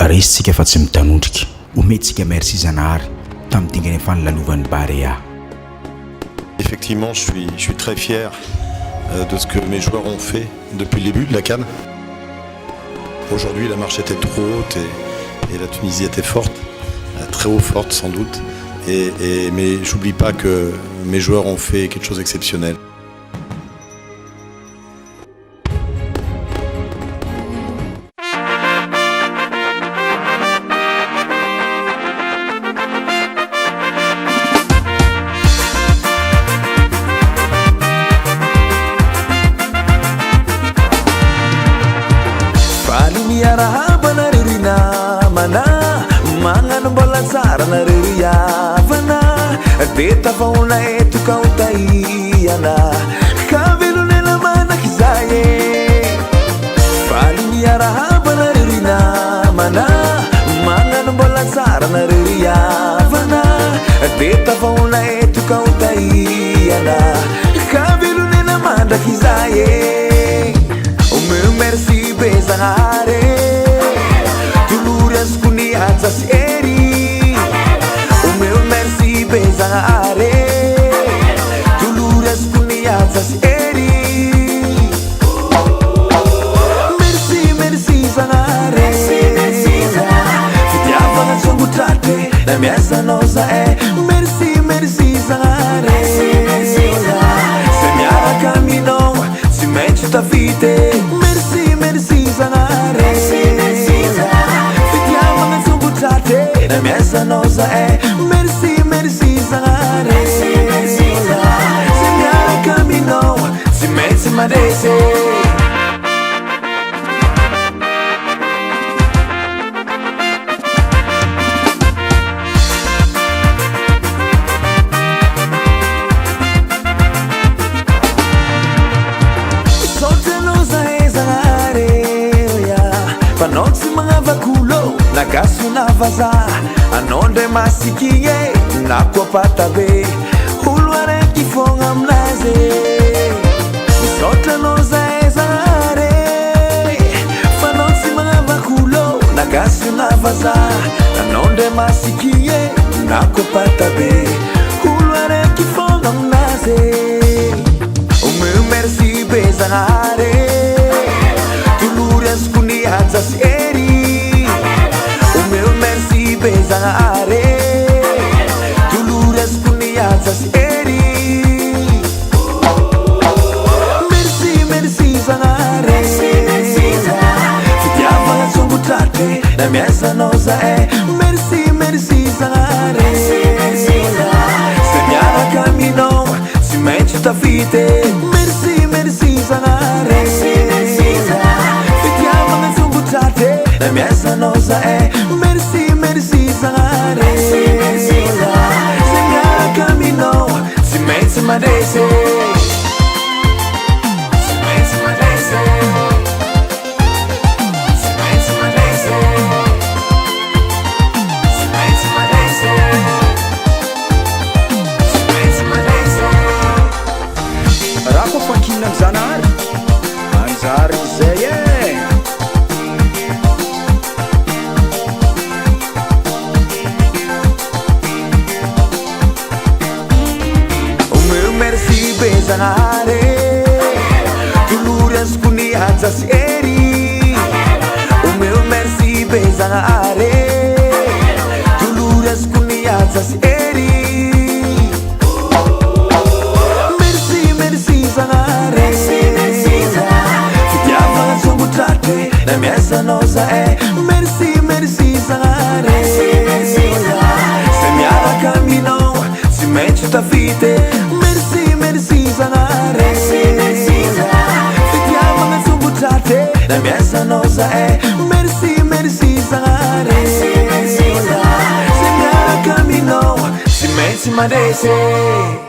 resitsika fa tsy mitanondrika omentsika merci Zanahary tamin'ny dingana fanolovan'ny Barea. Effectivement, je suis très fier de ce que mes joueurs ont fait depuis le début de la CAN. Aujourd'hui, la marche était trop haute et la Tunisie était forte, très haut forte sans doute. Mais j'oublie pas que mes joueurs ont fait quelque chose d'exceptionnel. Deta fauna etu kautaiana kavilu nela mana kisaye falini arahaba na ririna mana mangan bola sara na riria vana deta fauna etu kautaiana kavilu nela mana kisaye o meu merci bezare tulurias kuni atas eri Bezare Tuluras kuniatas eri Merci Zanare Fitiava na songutate Na miasa nosa Merci Zanare Se miara camino Si mente ta fite Merci Zanare Fitiava na songutate Na miasa nosa Merci Zanare Se miara camino Si mette madese Panotsi mga vakulo Nagasu na vaza Anonde masikinye Nakwa patabe Hulware kifonga mlaze Sota noza ezare Panotsi mga vakulo Nagasu na vaza Anonde masikinye Nakwa patabe Hulware kifonga mlaze Umeu merci bezare Tulurias kuniatas eri O meu merci bezare Tulurias kuniatas eri Merci Zanare Fitiava la songutate Na miasa nosa Merci Zanare Se miara camino Si mente ta fite Merci Zanare La miasa nosa Merci Zanare Se miara camino Si mette madese Si mette madese Si mette madese Si mette madese Si mette madese Raha koa fankina amin'ny Zanahary anjary zay Zanare Tulurias kuniatas eri O meu merci bezare Tulurias kuniatas eri Merci Zanare Fitiava la songutate Na miasa nosa Merci Zanare Se miara camino Si mente ta fite Merci Zanare Fitiava na songutate Na miasa nosa Merci Zanare Se miara camino Si mette madese